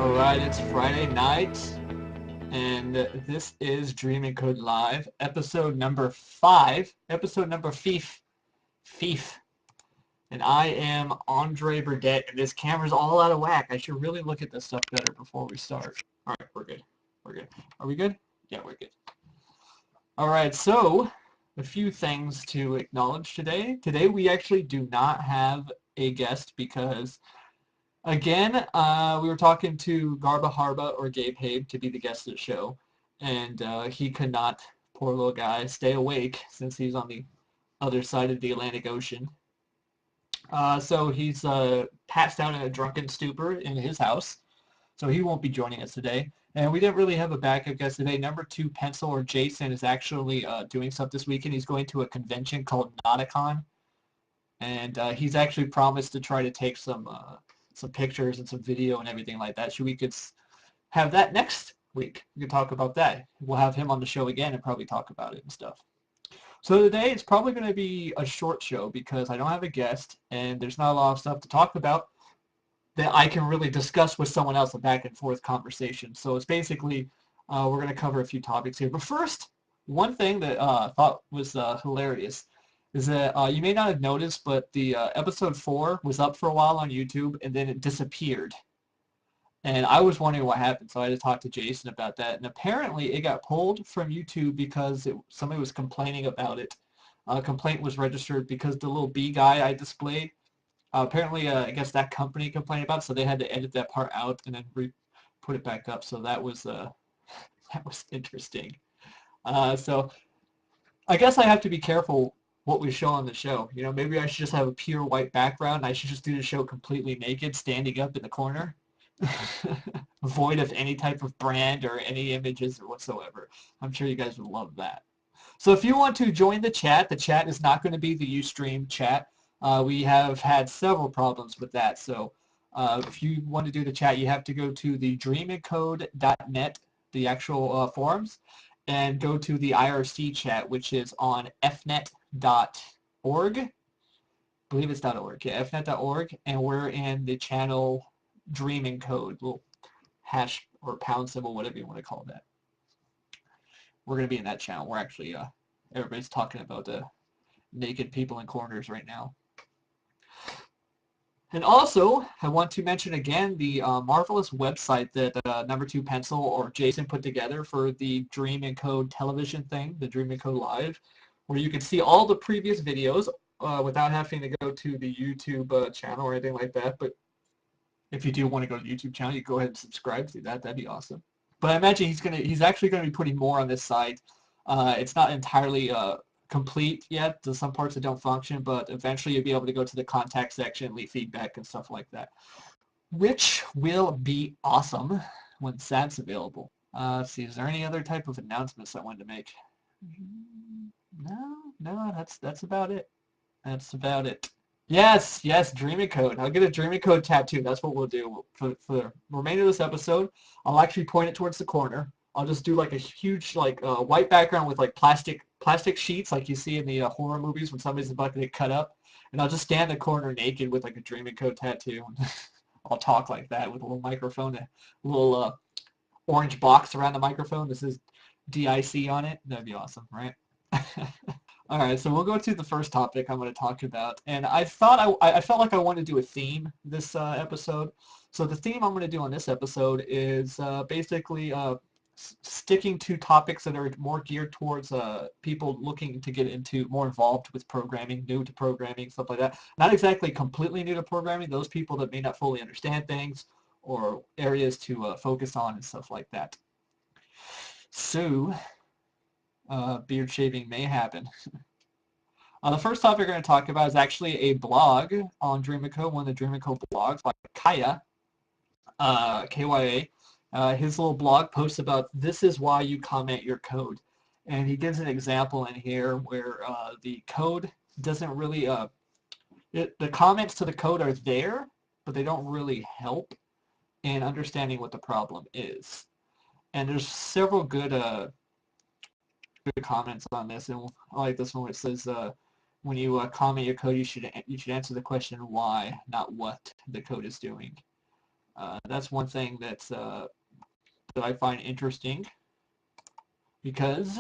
Alright, it's Friday night, and this is Dream and Code Live, episode number 5, episode number 5, and I am Andre Burdett, and this camera's all out of whack. I should really look at this stuff better before we start. Alright, we're good. Are we good? Yeah, we're good. Alright, so, a few things to acknowledge today. Today we actually do not have a guest because again, we were talking to Garba Harba or Gabe Habe to be the guest of the show, and he could not, poor little guy, stay awake since he's on the other side of the Atlantic Ocean. So he's passed out in a drunken stupor in his house, so he won't be joining us today. And we didn't really have a backup guest today. Number 2 Pencil or Jason is actually doing stuff this weekend. He's going to a convention called Nauticon, and he's actually promised to try to take some pictures and some video and everything like that. So we could have that next week. We could talk about that. We'll have him on the show again and probably talk about it and stuff. So today it's probably going to be a short show because I don't have a guest and there's not a lot of stuff to talk about that I can really discuss with someone else, a back and forth conversation. So it's basically we're going to cover a few topics here. But first, one thing that I thought was hilarious is that you may not have noticed, but the episode 4 was up for a while on YouTube, and then it disappeared. And I was wondering what happened, so I had to talk to Jason about that. And apparently it got pulled from YouTube because somebody was complaining about it. A complaint was registered because the little bee guy I displayed, apparently I guess that company complained about it, so they had to edit that part out and then put it back up. So that was that was interesting. So I guess I have to be careful what we show on the show. You know, maybe I should just have a pure white background. And I should just do the show completely naked, standing up in the corner, void of any type of brand or any images or whatsoever. I'm sure you guys would love that. So if you want to join the chat is not going to be the Ustream chat. We have had several problems with that. So if you want to do the chat, you have to go to the dreamandcode.net, the actual forums, and go to the IRC chat, which is on fnet.org. I believe it's .org. Yeah, fnet.org, and we're in the channel Dream and Code, little hash or pound symbol, whatever you want to call that. We're going to be in that channel. We're actually, everybody's talking about the naked people in corners right now. And also, I want to mention again the marvelous website that number 2 Pencil or Jason put together for the Dream and Code television thing, the Dream and Code Live, where you can see all the previous videos without having to go to the YouTube channel or anything like that. But if you do want to go to the YouTube channel, you go ahead and subscribe to that. That'd be awesome. But I imagine he's actually going to be putting more on this site. It's not entirely complete yet. There's some parts that don't function, but eventually you'll be able to go to the contact section, leave feedback and stuff like that, which will be awesome when that's available. Let's see, is there any other type of announcements I wanted to make? No, that's about it. That's about it. Yes, Dream and Code. I'll get a Dream and Code tattoo. That's what we'll do for the remainder of this episode. I'll actually point it towards the corner. I'll just do like a huge white background with like plastic sheets like you see in the horror movies when somebody's about to get cut up, and I'll just stand in the corner naked with like a Dream and Code tattoo. I'll talk like that with a little microphone, a little orange box around the microphone. This is DIC on it. That'd be awesome, right? All right, so we'll go to the first topic I'm going to talk about, and I felt like I wanted to do a theme this episode. So the theme I'm going to do on this episode is basically sticking to topics that are more geared towards people looking to get into more involved with programming, new to programming, stuff like that. Not exactly completely new to programming, those people that may not fully understand things or areas to focus on and stuff like that. So, beard shaving may happen. The first topic we're going to talk about is actually a blog on Dream and Code, one of the Dream and Code blogs by Kaya, KYA. His little blog posts about this is why you comment your code. And he gives an example in here where the code doesn't really, the comments to the code are there, but they don't really help in understanding what the problem is. And there's several good comments on this, and I like this one where it says, when you comment your code, you should answer the question why, not what the code is doing. That's one thing that's that I find interesting because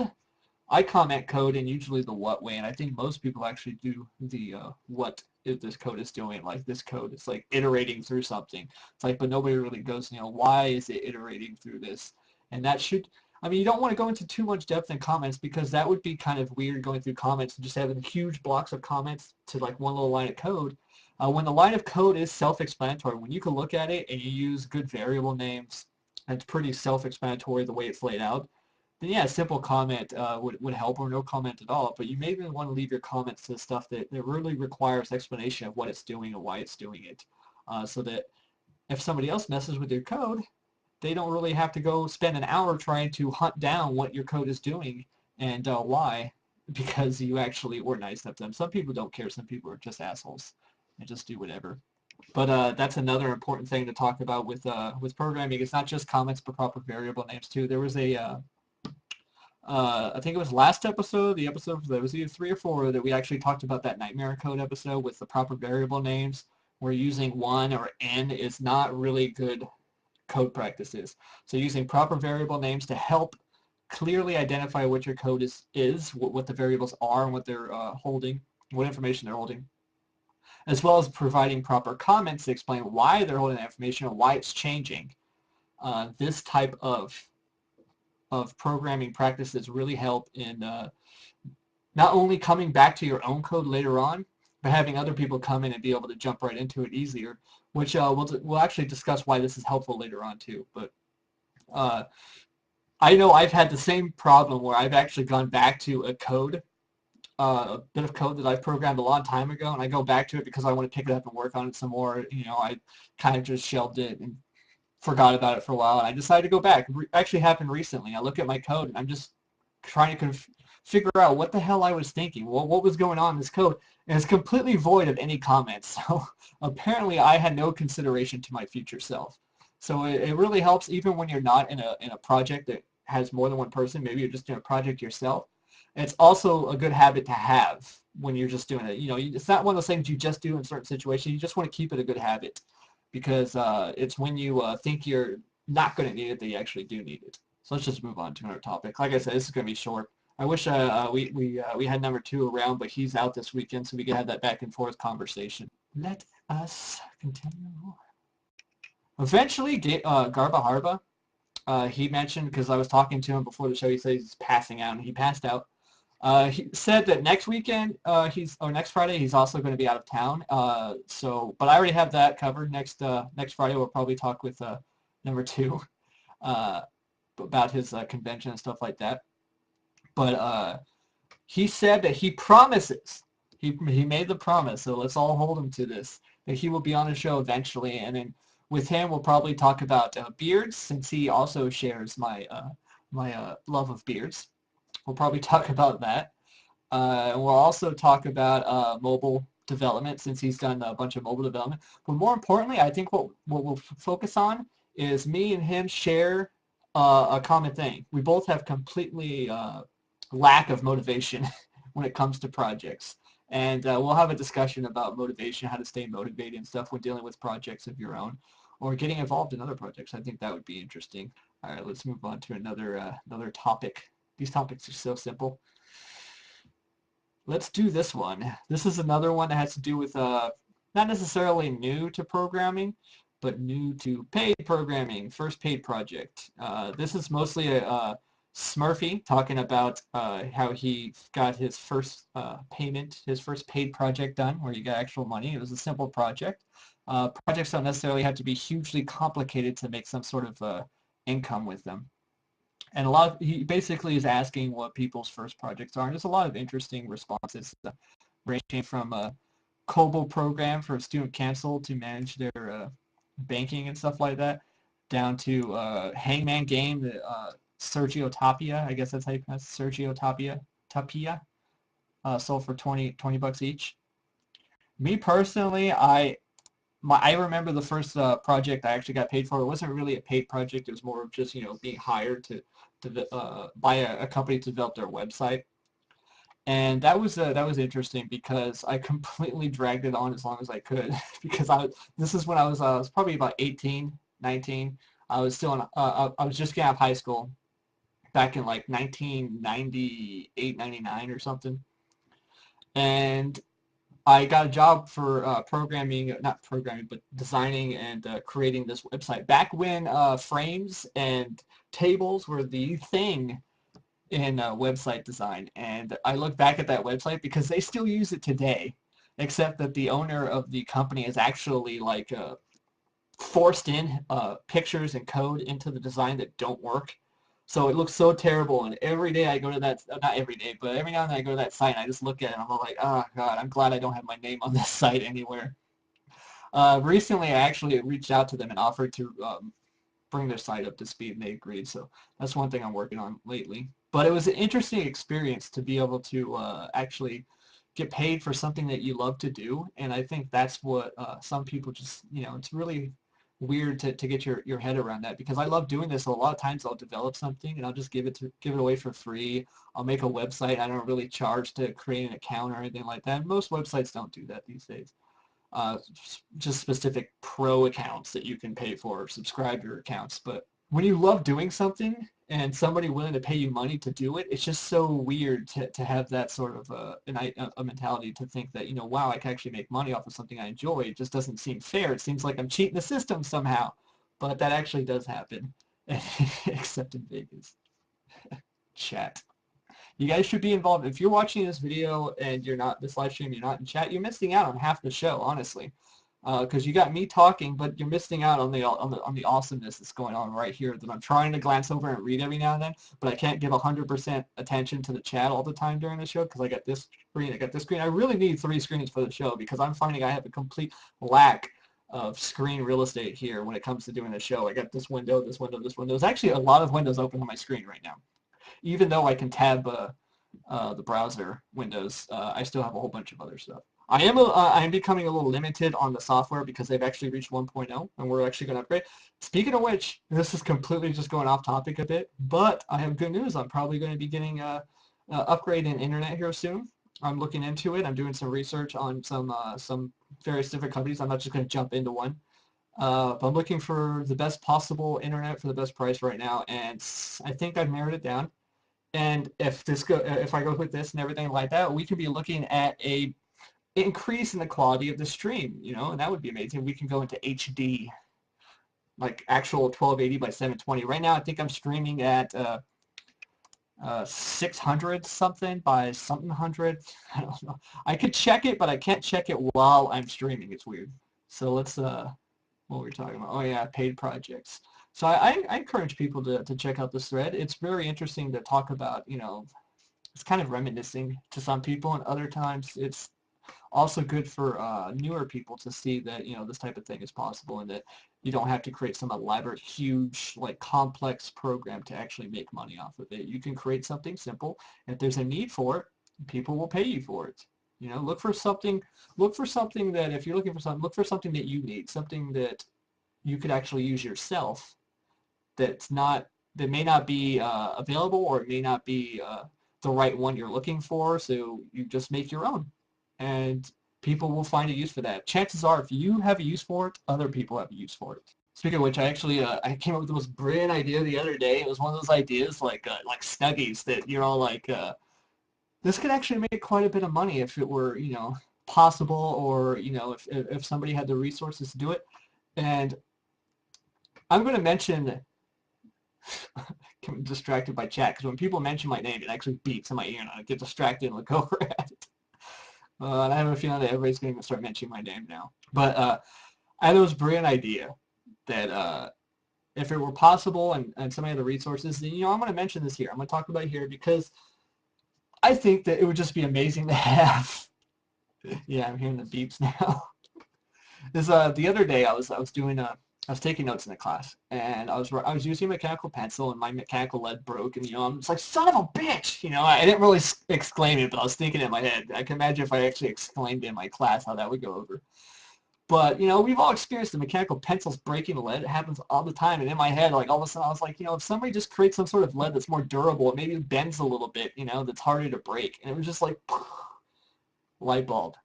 I comment code in usually the what way, and I think most people actually do the what if this code is doing. Like this code is like iterating through something. It's like, but nobody really goes, why is it iterating through this? And that should, I mean, you don't want to go into too much depth in comments because that would be kind of weird going through comments and just having huge blocks of comments to like one little line of code. When the line of code is self-explanatory, when you can look at it and you use good variable names, and it's pretty self-explanatory the way it's laid out, then yeah, a simple comment would help, or no comment at all. But you may even want to leave your comments to stuff that really requires explanation of what it's doing and why it's doing it, so that if somebody else messes with your code, they don't really have to go spend an hour trying to hunt down what your code is doing and why, because you actually were nice to them. Some people don't care. Some people are just assholes and just do whatever. But that's another important thing to talk about with programming. It's not just comments, but proper variable names too. There was a I think it was last episode, the episode that was either 3 or 4, that we actually talked about that nightmare code episode with the proper variable names, where using 1 or n is not really good code practices. So using proper variable names to help clearly identify what your code is what the variables are and what they're holding, what information they're holding, as well as providing proper comments to explain why they're holding that information and why it's changing. This type of programming practices really help in not only coming back to your own code later on, but having other people come in and be able to jump right into it easier, which we'll actually discuss why this is helpful later on too. But I know I've had the same problem where I've actually gone back to a bit of code that I've programmed a long time ago, and I go back to it because I want to pick it up and work on it some more. I kind of just shelved it and forgot about it for a while, and I decided to go back. It actually happened recently. I look at my code, and I'm just trying to figure out what the hell I was thinking. What was going on in this code? And it's completely void of any comments. So apparently I had no consideration to my future self. So it really helps even when you're not in a project that has more than one person. Maybe you're just in a project yourself. It's also a good habit to have when you're just doing it. It's not one of those things you just do in certain situations. You just want to keep it a good habit because it's when you think you're not going to need it that you actually do need it. So let's just move on to another topic. Like I said, this is going to be short. I wish we had number 2 around, but he's out this weekend, so we could have that back and forth conversation. Let us continue. Eventually, Garba Harba, he mentioned, because I was talking to him before the show, he said he's passing out, and he passed out. He said that next weekend, next Friday, he's also going to be out of town. But I already have that covered. Next Friday, we'll probably talk with number 2 about his convention and stuff like that. But he said that he promises. He made the promise, so let's all hold him to this, that he will be on the show eventually, and then with him we'll probably talk about beards, since he also shares my love of beards. We'll probably talk about that. And we'll also talk about mobile development, since he's done a bunch of mobile development. But more importantly, I think what we'll focus on is me and him share a common thing. We both have completely lack of motivation when it comes to projects. And we'll have a discussion about motivation, how to stay motivated and stuff when dealing with projects of your own or getting involved in other projects. I think that would be interesting. All right, let's move on to another topic. These topics are so simple. Let's do this one. This is another one that has to do with not necessarily new to programming, but new to paid programming, first paid project. This is mostly a Smurfy talking about how he got his first payment, his first paid project done, where you got actual money. It was a simple project. Projects don't necessarily have to be hugely complicated to make some sort of income with them. And he basically is asking what people's first projects are, and there's a lot of interesting responses, ranging from a COBOL program for a student council to manage their banking and stuff like that, down to Hangman game, Sergio Tapia, I guess that's how you pronounce it, Sergio Tapia, sold for $20 each. Me personally, I remember the first project I actually got paid for. It wasn't really a paid project. It was more of just being hired to by a company to develop their website, and that was interesting because I completely dragged it on as long as I could because this is when I was probably about 18, 19. I was still in, I was just getting out of high school back in like 1998, 99 or something. And I got a job for programming, not programming, but designing and creating this website. Back when frames and tables were the thing in website design. And I look back at that website because they still use it today, except that the owner of the company is actually like forced in pictures and code into the design that don't work. So it looks so terrible, and every day I go to that, not every day, but every now and then I go to that site and I just look at it and I'm like, oh God, I'm glad I don't have my name on this site anywhere. Recently I actually reached out to them and offered to bring their site up to speed, and they agreed, so that's one thing I'm working on lately. But it was an interesting experience to be able to actually get paid for something that you love to do, and I think that's what some people just, it's really weird to get your head around that, because I love doing this. So a lot of times I'll develop something and I'll just give it away for free. I'll make a website. I don't really charge to create an account or anything like that. Most websites don't do that these days. Just specific pro accounts that you can pay for, subscriber accounts. But when you love doing something and somebody willing to pay you money to do it, it's just so weird to have that sort of a mentality to think that, wow, I can actually make money off of something I enjoy. It just doesn't seem fair. It seems like I'm cheating the system somehow. But that actually does happen, except in Vegas. Chat. You guys should be involved. If you're watching this video and you're not, this live stream, you're not in chat, you're missing out on half the show, honestly. Because you got me talking, but you're missing out on the awesomeness that's going on right here that I'm trying to glance over and read every now and then, but I can't give 100% attention to the chat all the time during the show because I got this screen, I got this screen. I really need 3 screens for the show because I'm finding I have a complete lack of screen real estate here when it comes to doing the show. I got this window, this window, this window. There's actually a lot of windows open on my screen right now. Even though I can tab the browser windows, I still have a whole bunch of other stuff. I am becoming a little limited on the software because they've actually reached 1.0 and we're actually going to upgrade. Speaking of which, this is completely just going off topic a bit, but I have good news. I'm probably going to be getting a upgrade in internet here soon. I'm looking into it. I'm doing some research on some various different companies. I'm not just going to jump into one. But I'm looking for the best possible internet for the best price right now, and I think I've narrowed it down. And if I go with this and everything like that, we could be looking at a increase in the quality of the stream, and that would be amazing. We can go into HD, like actual 1280 by 720. Right now, I think I'm streaming at 600 something by something hundred. I don't know. I could check it, but I can't check it while I'm streaming. It's weird. So let's what were we talking about? Oh yeah, paid projects. So I encourage people to check out this thread. It's very interesting to talk about, it's kind of reminiscing to some people, and other times it's also good for newer people to see that, this type of thing is possible and that you don't have to create some elaborate, huge, like complex program to actually make money off of it. You can create something simple. If there's a need for it, people will pay you for it. Look for something that, if you're looking for something, look for something that you need, something that you could actually use yourself that may not be available, or it may not be the right one you're looking for, so you just make your own. And people will find a use for that. Chances are, if you have a use for it, other people have a use for it. Speaking of which, I actually I came up with the most brilliant idea the other day. It was one of those ideas like Snuggies that this could actually make quite a bit of money if it were possible, or if somebody had the resources to do it. And I'm going to mention I'm distracted by chat because when people mention my name, it actually beeps in my ear and I get distracted and look over at it. And I have a feeling that everybody's going to start mentioning my name now. But I had this brilliant idea that if it were possible and some of the resources, then, I'm going to mention this here. I'm going to talk about it here because I think that it would just be amazing to have. Yeah, I'm hearing the beeps now. The other day I was taking notes in the class, and I was using a mechanical pencil, and my mechanical lead broke, and I'm just like, son of a bitch, I didn't really exclaim it, but I was thinking in my head. I can imagine if I actually exclaimed it in my class how that would go over. But we've all experienced the mechanical pencils breaking lead. It happens all the time, and in my head, like all of a sudden, I was like, if somebody just creates some sort of lead that's more durable, it maybe bends a little bit, that's harder to break, and it was just like light bulb.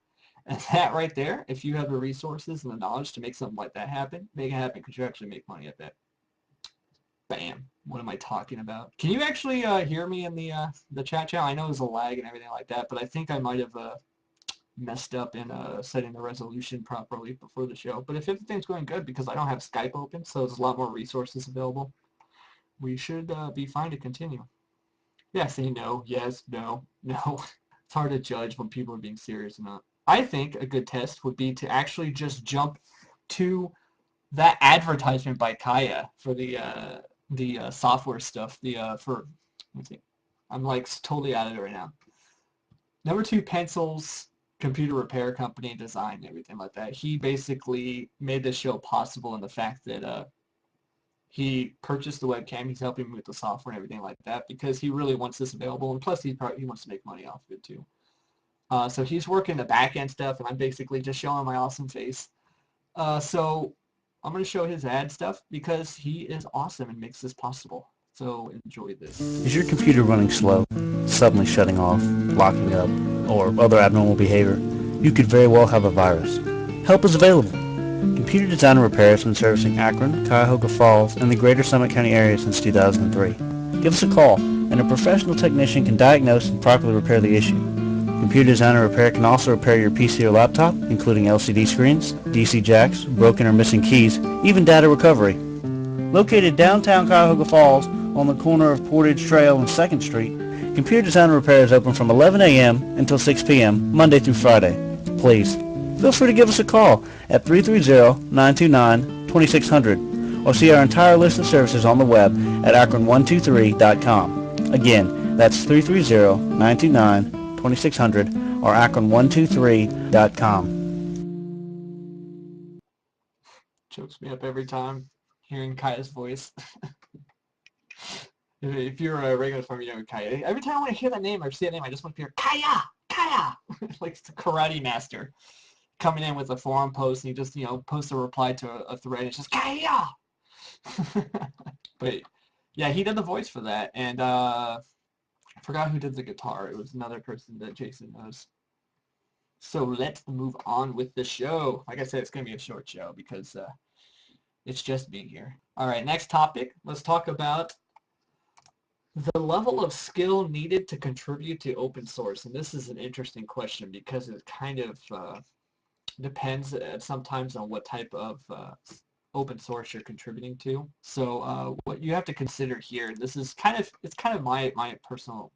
And that right there, if you have the resources and the knowledge to make something like that happen, make it happen because you actually make money at that. Bam. What am I talking about? Can you actually hear me in the chat channel? I know there's a lag and everything like that, but I think I might have messed up in setting the resolution properly before the show. But if everything's going good, because I don't have Skype open, so there's a lot more resources available, we should be fine to continue. Yeah, say no, yes, no, no. It's hard to judge when people are being serious or not. I think a good test would be to actually just jump to that advertisement by Kaya for the software stuff. Let me see. I'm like totally out of it right now. Number 2, Pencil's computer repair company, design, everything like that. He basically made this show possible in the fact that he purchased the webcam. He's helping me with the software and everything like that because he really wants this available, and plus he wants to make money off of it too. So he's working the back end stuff, and I'm basically just showing my awesome face. So I'm going to show his ad stuff because he is awesome and makes this possible. So enjoy this. Is your computer running slow, suddenly shutting off, locking up, or other abnormal behavior? You could very well have a virus. Help is available. Computer Design and Repair has been servicing Akron, Cuyahoga Falls, and the greater Summit County area since 2003. Give us a call, and a professional technician can diagnose and properly repair the issue. Computer Design and Repair can also repair your PC or laptop, including LCD screens, DC jacks, broken or missing keys, even data recovery. Located downtown Cuyahoga Falls on the corner of Portage Trail and 2nd Street, Computer Design and Repair is open from 11 a.m. until 6 p.m. Monday through Friday. Please, feel free to give us a call at 330-929-2600 or see our entire list of services on the web at akron123.com. Again, that's 330-929-2600 or akron123.com. Chokes me up every time hearing Kaya's voice. If you're a regular farmer, you know Kaya. Every time I want to hear that name or see that name, I just want to hear Kaya, Kaya, like it's the karate master coming in with a forum post, and he just posts a reply to a thread. And it's just Kaya. But yeah, he did the voice for that, and I forgot who did the guitar. It was another person that Jason knows. So let's move on with the show. Like I said, it's gonna be a short show because it's just me here. All right, next topic. Let's talk about the level of skill needed to contribute to open source. And this is an interesting question because it kind of depends sometimes on what type of open source you're contributing to. So what you have to consider here, it's kind of my personal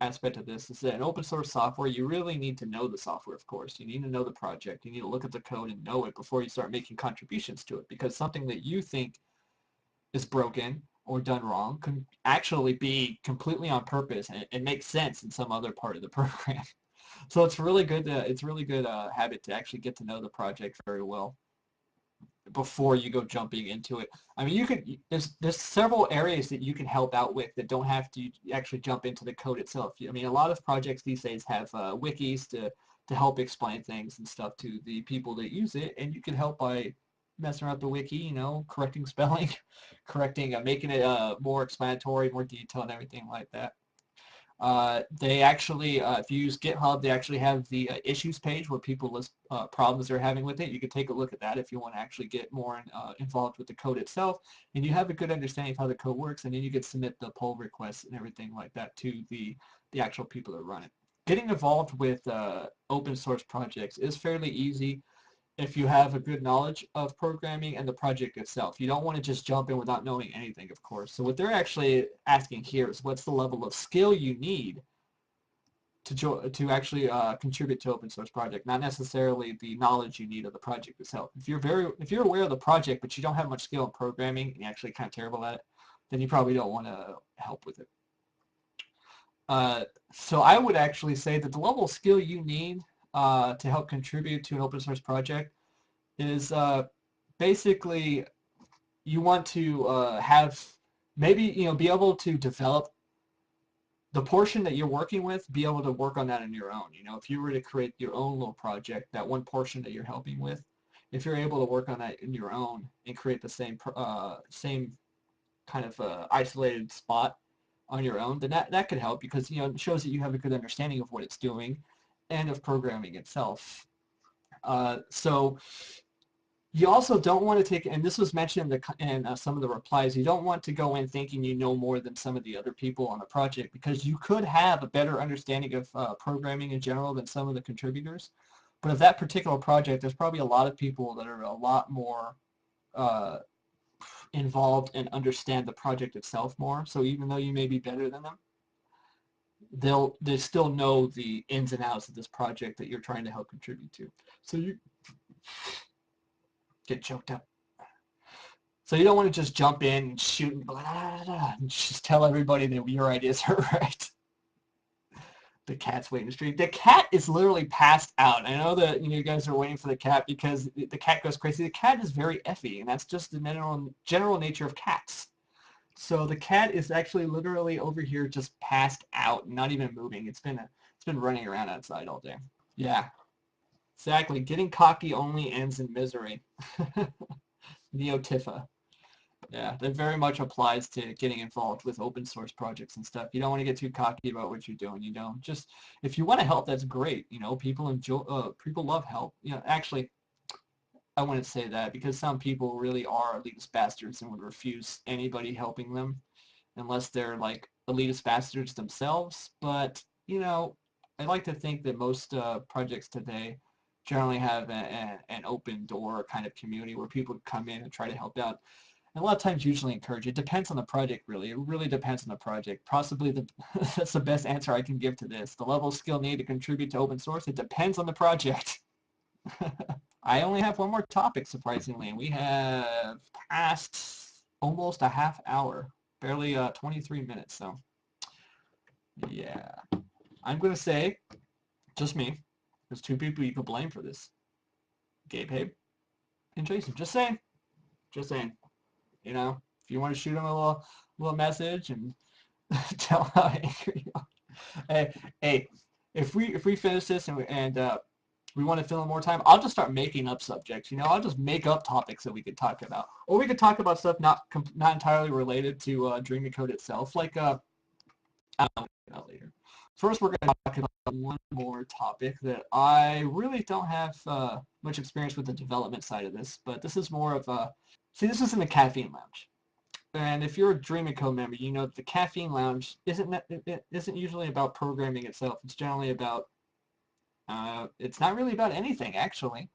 aspect of this, is that in open source software, you really need to know the software, of course. You need to know the project. You need to look at the code and know it before you start making contributions to it, because something that you think is broken or done wrong can actually be completely on purpose and make sense in some other part of the program. So it's really good habit to actually get to know the project very well before you go jumping into it. I mean, there's several areas that you can help out with that don't have to actually jump into the code itself. I mean, a lot of projects these days have wikis to help explain things and stuff to the people that use it, and you can help by messing around with the wiki, correcting spelling, making it more explanatory, more detailed, and everything like that. They actually, if you use GitHub, they actually have the issues page where people list problems they're having with it. You can take a look at that if you want to actually get more involved with the code itself, and you have a good understanding of how the code works, and then you can submit the pull requests and everything like that to the actual people that run it. Getting involved with open source projects is fairly easy if you have a good knowledge of programming and the project itself. You don't want to just jump in without knowing anything, of course. So what they're actually asking here is what's the level of skill you need to actually contribute to open source project, not necessarily the knowledge you need of the project itself. If you're aware of the project but you don't have much skill in programming and you're actually kind of terrible at it, then you probably don't want to help with it. So I would actually say that the level of skill you need to help contribute to an open source project is basically you want to have maybe be able to develop the portion that you're working with, be able to work on that on your own. If you were to create your own little project, that one portion that you're helping with, if you're able to work on that in your own and create the same kind of isolated spot on your own, then that could help, because it shows that you have a good understanding of what it's doing, and of programming itself. So you also don't want to take, and this was mentioned in some of the replies, you don't want to go in thinking you know more than some of the other people on the project, because you could have a better understanding of programming in general than some of the contributors. But of that particular project, there's probably a lot of people that are a lot more involved and understand the project itself more. So even though you may be better than them, they still know the ins and outs of this project that you're trying to help contribute to. So you get choked up. So you don't want to just jump in and shoot and, blah, blah, blah, and just tell everybody that your ideas are right. The cat's waiting to street. The cat is literally passed out. I know that you guys are waiting for the cat because the cat goes crazy. The cat is very effy, and that's just the general nature of cats. So the cat is actually literally over here just passed out, not even moving. It's been running around outside all day. Yeah, exactly. Getting cocky only ends in misery. Neo-Tifa. Yeah, that very much applies to getting involved with open source projects and stuff. You don't want to get too cocky about what you're doing. You know, just if you want to help, that's great. You know, people enjoy. People love help. You know, actually, I wouldn't say that, because some people really are elitist bastards and would refuse anybody helping them unless they're like elitist bastards themselves. But you know, I like to think that most projects today generally have an open door kind of community where people come in and try to help out. And a lot of times usually encourage. It depends on the project, really. It really depends on the project. Possibly that's the best answer I can give to this. The level of skill needed to contribute to open source, it depends on the project. I only have one more topic, surprisingly, and we have passed almost a half hour, barely 23 minutes, so yeah. I'm going to say, just me, there's two people you could blame for this. Gabe Habe and Jason. Just saying. Just saying. You know, if you want to shoot him a little message and tell how angry you are. Hey, if we finish this and we want to fill in more time, I'll just start making up subjects. You know, I'll just make up topics that we could talk about, or we could talk about stuff not entirely related to Dreaming Code itself. Like I'll talk about later. First, we're going to talk about one more topic that I really don't have much experience with the development side of this, but this is more of a see. This is in the caffeine lounge. And if you're a Dream & Co member, you know that the Caffeine Lounge isn't usually about programming itself. It's generally about, it's not really about anything, actually.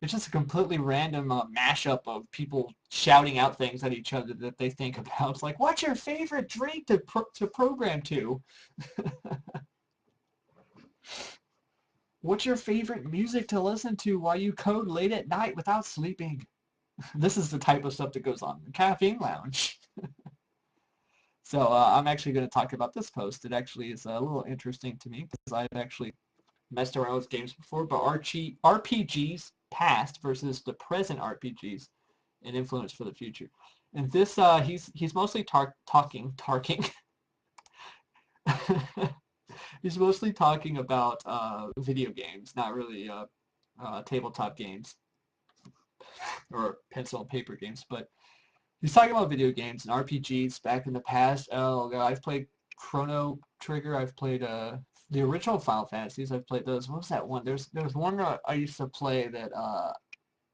It's just a completely random mashup of people shouting out things at each other that they think about. It's like, what's your favorite drink to program to? What's your favorite music to listen to while you code late at night without sleeping? This is the type of stuff that goes on in the Caffeine Lounge. So I'm actually going to talk about this post. It actually is a little interesting to me because I've actually messed around with games before, but RPGs past versus the present RPGs and influence for the future. And this, he's mostly talking. He's mostly talking about video games, not really tabletop games or pencil and paper games, but he's talking about video games and RPGs back in the past. Oh god, I've played Chrono Trigger. I've played the original Final Fantasies. I've played those. What was that one? There's one that I used to play that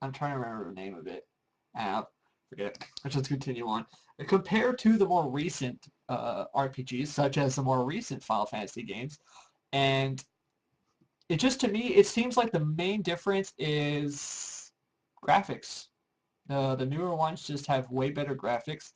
I'm trying to remember the name of it. Forget it. Let's just continue on. Compared to the more recent RPGs, such as the more recent Final Fantasy games, and it just to me it seems like the main difference is graphics. The newer ones just have way better graphics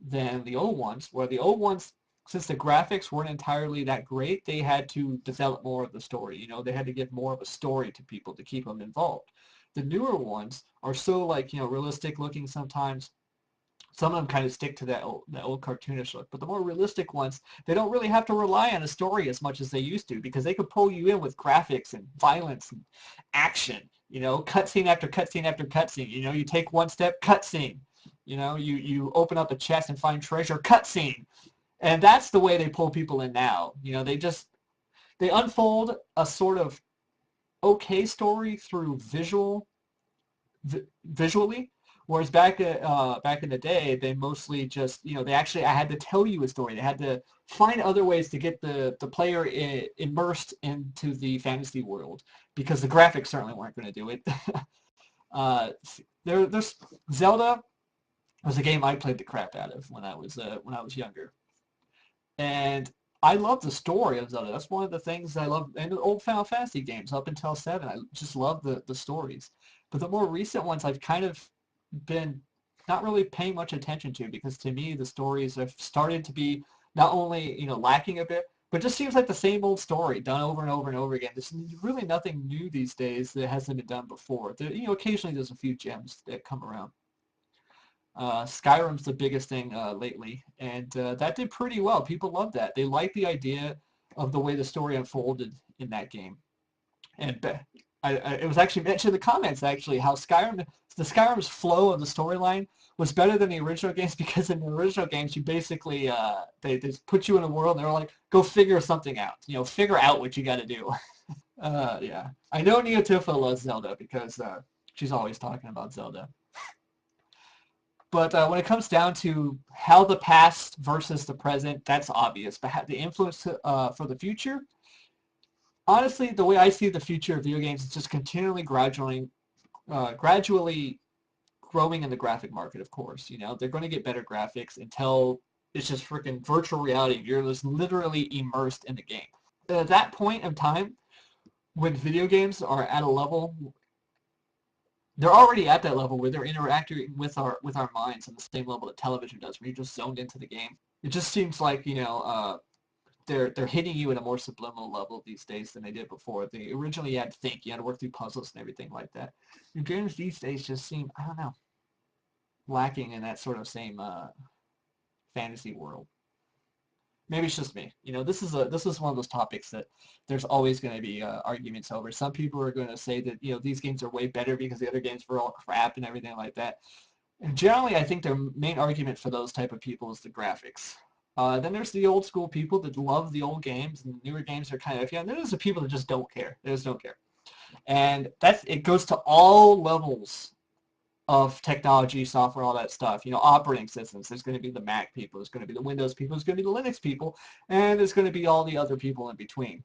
than the old ones, where the old ones, since the graphics weren't entirely that great, they had to develop more of the story. You know, they had to give more of a story to people to keep them involved. The newer ones are so, like, you know, realistic looking sometimes. Some of them kind of stick to that old cartoonish look, but the more realistic ones, they don't really have to rely on a story as much as they used to, because they could pull you in with graphics and violence and action. You know, cutscene after cutscene after cutscene. You know, you take one step, cutscene. You know, you open up a chest and find treasure, cutscene. And that's the way they pull people in now. You know, they unfold a sort of okay story through visually, Whereas back in the day, they mostly just, I had to tell you a story. They had to find other ways to get the player immersed into the fantasy world because the graphics certainly weren't going to do it. There's Zelda was a game I played the crap out of when I was younger, and I love the story of Zelda. That's one of the things I love in the old Final Fantasy games up until 7. I just love the stories. But the more recent ones I've kind of been not really paying much attention to because to me the stories have started to be not only, lacking a bit, but just seems like the same old story done over and over and over again. There's really nothing new these days that hasn't been done before. Occasionally there's a few gems that come around. Skyrim's the biggest thing lately, and that did pretty well. People love that. They like the idea of the way the story unfolded in that game. And it was actually mentioned in the comments, actually, how the Skyrim's flow of the storyline was better than the original games because in the original games, you basically, they just put you in a world and they're like, go figure something out. Figure out what you got to do. Yeah. I know Neotifa loves Zelda because she's always talking about Zelda. But when it comes down to how the past versus the present, that's obvious. But the influence for the future, honestly, the way I see the future of video games is just continually gradually growing in the graphic market, of course. They're going to get better graphics until it's just freaking virtual reality. You're just literally immersed in the game. At that point in time, when video games are at a level, they're already at that level where they're interacting with our minds on the same level that television does, where you're just zoned into the game. It just seems like they're hitting you at a more subliminal level these days than they did before. Originally you had to think, you had to work through puzzles and everything like that. Your games these days just seem, I don't know, lacking in that sort of same fantasy world. Maybe it's just me. This is one of those topics that there's always going to be arguments over. Some people are going to say that these games are way better because the other games were all crap and everything like that. And generally, I think their main argument for those type of people is the graphics. Then there's the old school people that love the old games, and the newer games are kind of iffy. And then there's the people that just don't care. They just don't care. And it goes to all levels of technology, software, all that stuff. Operating systems. There's going to be the Mac people. There's going to be the Windows people. There's going to be the Linux people. And there's going to be all the other people in between.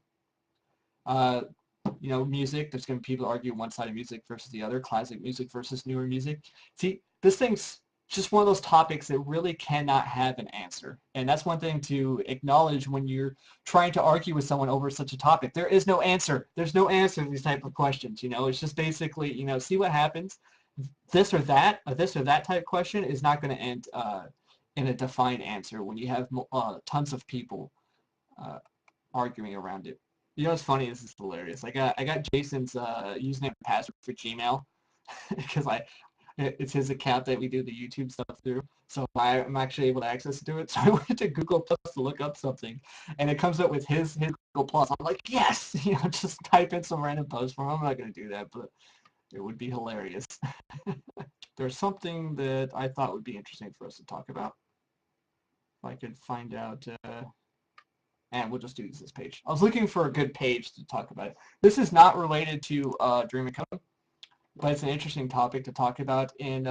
Music. There's going to be people argue one side of music versus the other. Classic music versus newer music. See, this thing's just one of those topics that really cannot have an answer. And that's one thing to acknowledge when you're trying to argue with someone over such a topic. There is no answer. There's no answer to these type of questions. It's just basically, see what happens. This or that type question is not going to end in a defined answer when you have tons of people arguing around it. What's funny? This is hilarious. I got Jason's username and password for Gmail because it's his account that we do the YouTube stuff through. So I'm actually able to access to it. So I went to Google Plus to look up something, and it comes up with his Google Plus. I'm like, yes! Just type in some random post from him. I'm not going to do that, but it would be hilarious. There's something that I thought would be interesting for us to talk about. If I could find out, and we'll just do this page. I was looking for a good page to talk about it. This is not related to Dream and Code, but it's an interesting topic to talk about in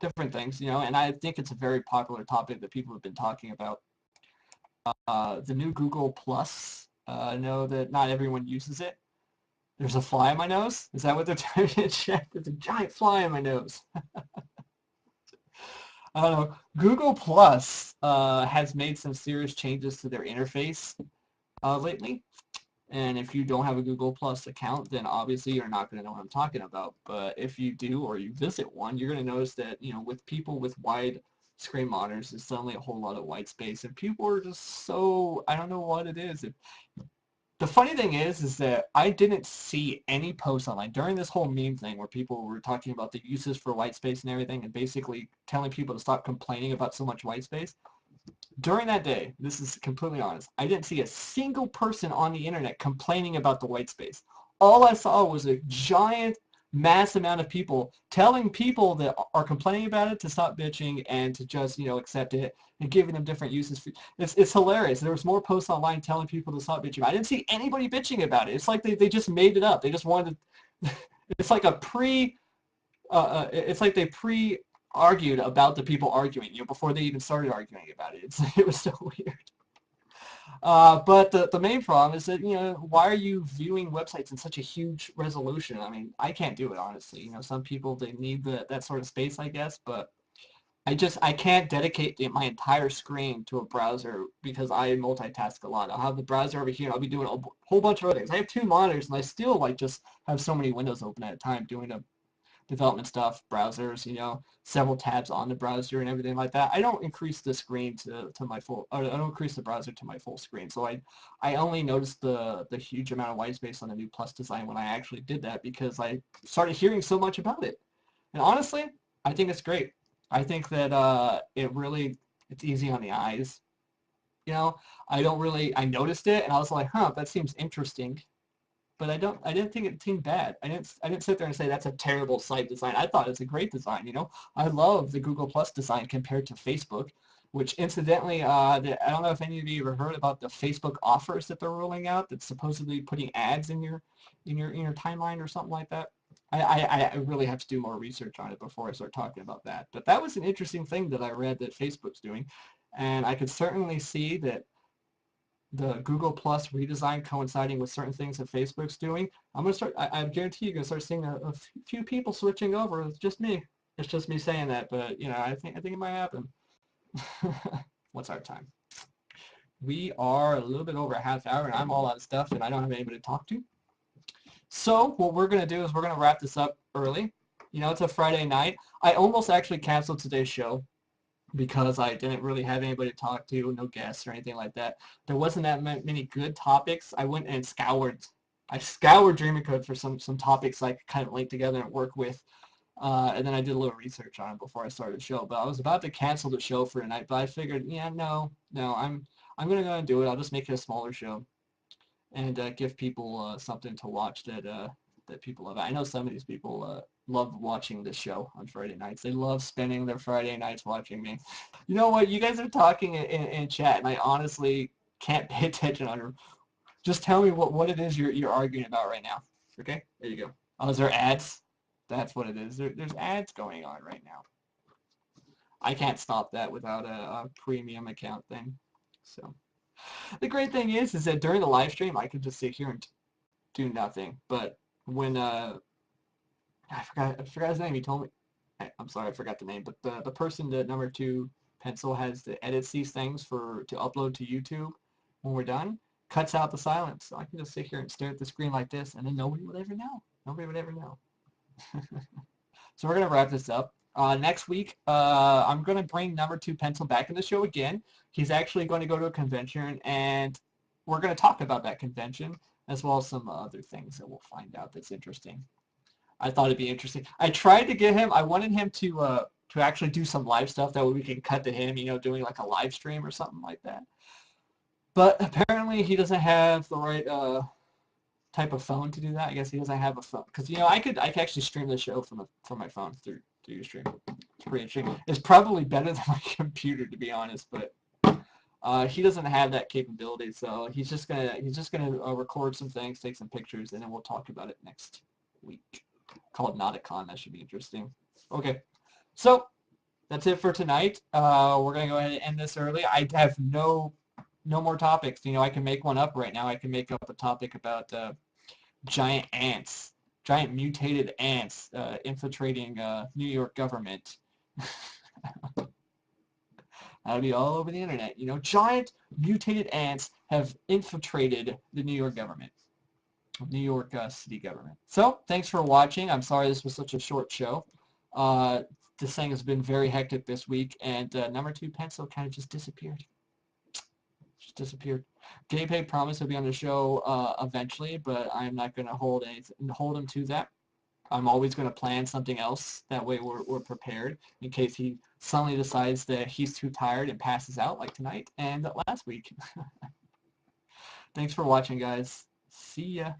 different things, and I think it's a very popular topic that people have been talking about. The new Google Plus, I know that not everyone uses it. There's a fly in my nose? Is that what they're trying to check? There's a giant fly in my nose. I don't know. Google Plus has made some serious changes to their interface lately. And if you don't have a Google Plus account, then obviously you're not going to know what I'm talking about. But if you do or you visit one, you're going to notice that, with people with wide screen monitors, there's suddenly a whole lot of white space. And people are just so, I don't know what it is. The funny thing is that I didn't see any posts online during this whole meme thing where people were talking about the uses for white space and everything and basically telling people to stop complaining about so much white space. During that day, this is completely honest, I didn't see a single person on the internet complaining about the white space. All I saw was a giant mass amount of people telling people that are complaining about it to stop bitching and to just, accept it and giving them different uses. It's hilarious. There was more posts online telling people to stop bitching. I didn't see anybody bitching about it. It's like they just made it up. They just wanted to, it's like a it's like they pre-argued about the people arguing, before they even started arguing about it. It was so weird. But the main problem is that, why are you viewing websites in such a huge resolution? I mean, I can't do it, honestly. Some people, they need that sort of space, I guess, but I can't dedicate my entire screen to a browser because I multitask a lot. I'll have the browser over here and I'll be doing a whole bunch of other things. I have 2 monitors and I still just have so many windows open at a time doing development stuff, browsers, several tabs on the browser and everything like that. I don't increase the screen to my full, I don't increase the browser to my full screen. So I only noticed the huge amount of white space on the new Plus design when I actually did that because I started hearing so much about it. And honestly, I think it's great. I think that it's easy on the eyes. I noticed it and I was like, huh, that seems interesting. But I didn't think it seemed bad. I didn't sit there and say that's a terrible site design. I thought it's a great design. I love the Google Plus design compared to Facebook, which incidentally, I don't know if any of you ever heard about the Facebook offers that they're rolling out that's supposedly putting ads in your timeline or something like that. I really have to do more research on it before I start talking about that. But that was an interesting thing that I read that Facebook's doing, and I could certainly see that the Google Plus redesign coinciding with certain things that Facebook's doing. I guarantee you're going to start seeing a few people switching over. It's just me. It's just me saying that, but I think it might happen. What's our time? We are a little bit over a half hour and I'm all out of stuff and I don't have anybody to talk to. So what we're going to do is we're going to wrap this up early. It's a Friday night. I almost actually canceled today's show because I didn't really have anybody to talk to, no guests or anything like that. There wasn't that many good topics. I went and scoured Dreaming Code for some topics I could kind of link together and work with. And then I did a little research on it before I started the show. But I was about to cancel the show for tonight, but I figured, yeah, no, I'm gonna go and do it. I'll just make it a smaller show and give people something to watch that people love. I know some of these people love watching this show on Friday nights. They love spending their Friday nights watching me. You know what? You guys are talking in chat, and I honestly can't pay attention on her. Just tell me what it is you're arguing about right now. Okay? There you go. Oh, is there ads? That's what it is. There's ads going on right now. I can't stop that without a premium account thing. So the great thing is that during the live stream, I could just sit here and do nothing. But when I forgot his name. He told me. I'm sorry, I forgot the name. But the person that number 2 pencil has to edit these things to upload to YouTube when we're done cuts out the silence. So I can just sit here and stare at the screen like this, and then nobody would ever know. Nobody would ever know. So we're gonna wrap this up. Next week, I'm gonna bring number 2 pencil back in the show again. He's actually going to go to a convention, and we're gonna talk about that convention as well as some other things that we'll find out that's interesting. I thought it'd be interesting. I tried to get him. I wanted him to actually do some live stuff that way we can cut to him, doing like a live stream or something like that. But apparently he doesn't have the right type of phone to do that. I guess he doesn't have a phone because I could actually stream the show from my phone through your stream. It's pretty interesting. It's probably better than my computer, to be honest, but he doesn't have that capability. So he's just gonna record some things, take some pictures, and then we'll talk about it next week. Called Nauticon. That should be interesting. Okay, so that's it for tonight. We're gonna go ahead and end this early. I have no more topics. I can make one up right now. I can make up a topic about giant ants, giant mutated ants infiltrating New York government. That'll be all over the internet. Giant mutated ants have infiltrated the New York government. New York city government. So, thanks for watching. I'm sorry this was such a short show. This thing has been very hectic this week, and number 2 pencil kind of just disappeared. Gabe promised he'll be on the show eventually, but I'm not going to hold him to that. I'm always going to plan something else. That way we're prepared in case he suddenly decides that he's too tired and passes out like tonight and last week. Thanks for watching, guys. See ya.